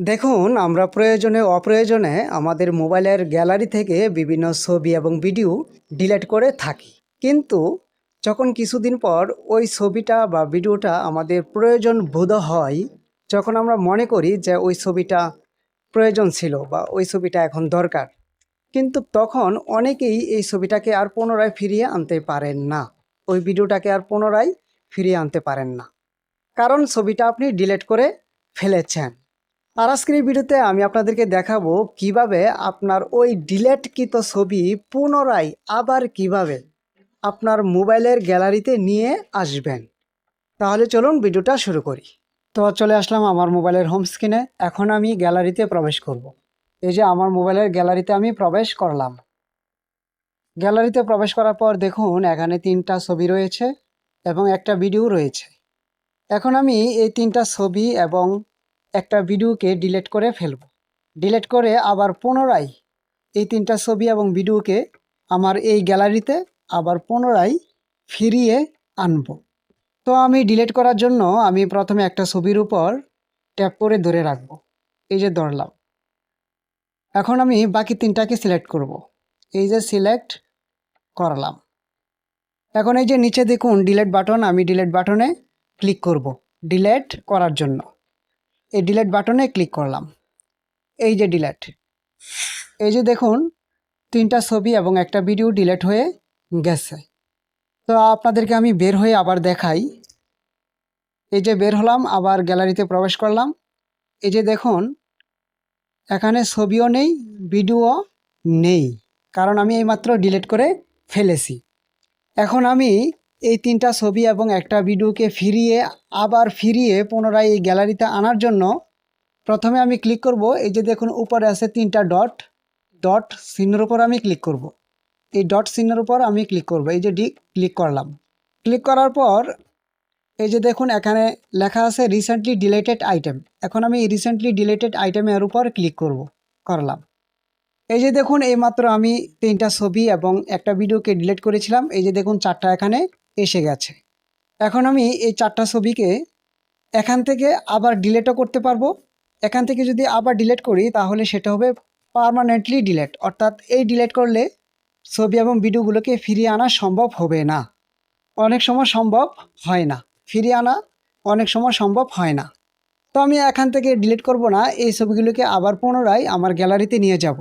দেখুন, আমরা প্রয়োজনে অপ্রয়োজনে আমাদের মোবাইলের গ্যালারি থেকে বিভিন্ন ছবি এবং ভিডিও ডিলিট করে থাকি। কিন্তু যখন কিছুদিন পর ওই ছবিটা বা ভিডিওটা আমাদের প্রয়োজন বোধ হয়, যখন আমরা মনে করি যে ওই ছবিটা প্রয়োজন ছিল বা ওই ছবিটা এখন দরকার, কিন্তু তখন অনেকেই এই ছবিটাকে আর পুনরায় ফিরিয়ে আনতে পারেন না, ওই ভিডিওটাকে আর পুনরায় ফিরিয়ে আনতে পারেন না, কারণ ছবিটা আপনি ডিলিট করে ফেলেছেন। আর আজকের এই ভিডিওতে আমি আপনাদেরকে দেখাবো কিভাবে আপনার ওই ডিলিটকৃত ছবি পুনরায় আবার কিভাবে আপনার মোবাইলের গ্যালারিতে নিয়ে আসবেন। তাহলে চলুন ভিডিওটা শুরু করি। তো চলে আসলাম আমার মোবাইলের হোম স্ক্রিনে। এখন আমি গ্যালারিতে প্রবেশ করব। এই যে আমার মোবাইলের গ্যালারিতে আমি প্রবেশ করলাম। গ্যালারিতে প্রবেশ করার পর দেখুন এখানে 3টা ছবি রয়েছে এবং একটা ভিডিও রয়েছে। এখন আমি এই 3টা ছবি এবং একটা ভিডিওকে ডিলিট করে ফেলব। ডিলিট করে আবার পুনরায় এই 3টা ছবি এবং ভিডিওকে আমার এই গ্যালারিতে আবার পুনরায় ফিরিয়ে আনব। তো আমি ডিলিট করার জন্য আমি প্রথমে একটা ছবির উপর ট্যাপ করে ধরে রাখব। এই যে ধরলাম। এখন আমি বাকি 3টাকে সিলেক্ট করব। এই যে সিলেক্ট করলাম। এখন এই যে নিচে দেখুন ডিলিট বাটন, আমি ডিলিট বাটনে ক্লিক করব ডিলিট করার জন্য। এই ডিলিট বাটনে ক্লিক করলাম। এই যে ডিলিট। এই যে দেখুন 3টা ছবি এবং একটা ভিডিও ডিলিট হয়ে গেছে। তো আপনাদেরকে আমি বের হয়ে আবার দেখাই। এই যে বের হলাম, আবার গ্যালারিতে প্রবেশ করলাম। এই যে দেখুন এখানে ছবিও নেই, ভিডিও নেই, কারণ আমি এইমাত্র ডিলিট করে ফেলেছি। এখন আমি এই 3টা ছবি এবং একটা ভিডিওকে ফিরিয়ে পুনরায় এই গ্যালারিতে আনার জন্য প্রথমে আমি ক্লিক করব। এই যে দেখুন উপরে আছে 3টা ডট চিহ্নের উপর আমি ক্লিক করব। এই ডট চিহ্নের উপর আমি ক্লিক করব। এই যে ক্লিক করলাম। ক্লিক করার পর এই যে দেখুন এখানে লেখা আছে রিসেন্টলি ডিলিটেড আইটেম। এখন আমি রিসেন্টলি ডিলিটেড আইটেমের উপর ক্লিক করলাম। এই যে দেখুন এইমাত্র আমি 3টা ছবি এবং একটা ভিডিওকে ডিলিট করেছিলাম। এই যে দেখুন 4টা এখানে এসে গেছে। এখন আমি এই 4টা ছবিকে এখান থেকে আবার ডিলিটও করতে পারবো। এখান থেকে যদি আবার ডিলিট করি তাহলে সেটা হবে পার্মানেন্টলি ডিলিট, অর্থাৎ এই ডিলিট করলে ছবি এবং ভিডিওগুলোকে ফিরিয়ে আনা সম্ভব হবে না। অনেক সময় সম্ভব হয় না, ফিরিয়ে আনা অনেক সময় সম্ভব হয় না। তো আমি এখান থেকে ডিলিট করব না, এই ছবিগুলোকে আবার পুনরায় আমার গ্যালারিতে নিয়ে যাব।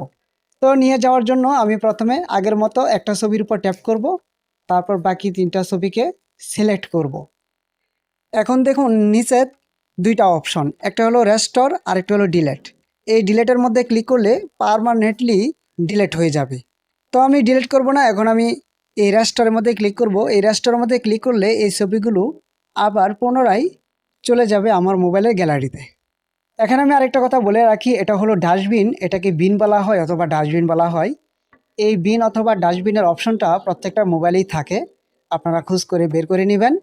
তো নিয়ে যাওয়ার জন্য আমি প্রথমে আগের মতো একটা ছবির উপর ট্যাপ করব, তারপর বাকি 3টা ছবিকে সিলেক্ট করব। এখন দেখুন নিচে 2টা অপশন, একটা হলো রেস্টোর আর একটা হলো ডিলিট। এই ডিলিটের মধ্যে ক্লিক করলে পার্মানেন্টলি ডিলিট হয়ে যাবে। তো আমি ডিলিট করব না, এখন আমি এই রেস্টোরের মধ্যে ক্লিক করব। এই রেস্টোরের মধ্যে ক্লিক করলে এই ছবিগুলো আবার পুনরায় চলে যাবে আমার মোবাইলের গ্যালারিতে। এখানে আমি আরেকটা কথা বলে রাখি, এটা হলো ডাস্টবিন। এটাকে বিন বলা হয় অথবা ডাস্টবিন বলা হয়। এই বিন অথবা ডাস্টবিনের অপশনটা প্রত্যেকটা মোবাইলেই থাকে, আপনারা খোঁজ করে বের করে নেবেন।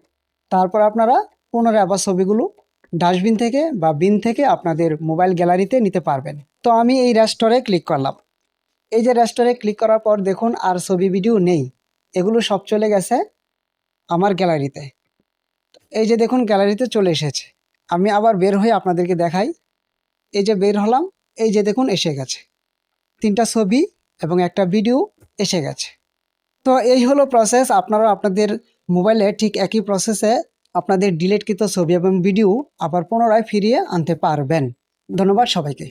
তারপর আপনারা পুনরায় আবার ছবিগুলো ডাস্টবিন থেকে বা বিন থেকে আপনাদের মোবাইল গ্যালারিতে নিতে পারবেন। তো আমি এই রেস্টোরে ক্লিক করলাম। এই যে রেস্টোরে ক্লিক করার পর দেখুন আর ছবি ভিডিও নেই, এগুলো সব চলে গেছে আমার গ্যালারিতে। এই যে দেখুন গ্যালারিতে চলে এসেছে। আমি আবার বের হয়ে আপনাদেরকে দেখাই। এই যে বের হলাম, এই যে দেখুন এসে গেছে 3টা ছবি এবং একটা ভিডিও এসে গেছে। তো এই হলো প্রসেস। আপনারা আপনাদের মোবাইলে ঠিক একই প্রসেসে আপনাদের ডিলিটকৃত ছবি এবং ভিডিও আবার পুনরায় ফিরিয়ে আনতে পারবেন। ধন্যবাদ সবাইকে।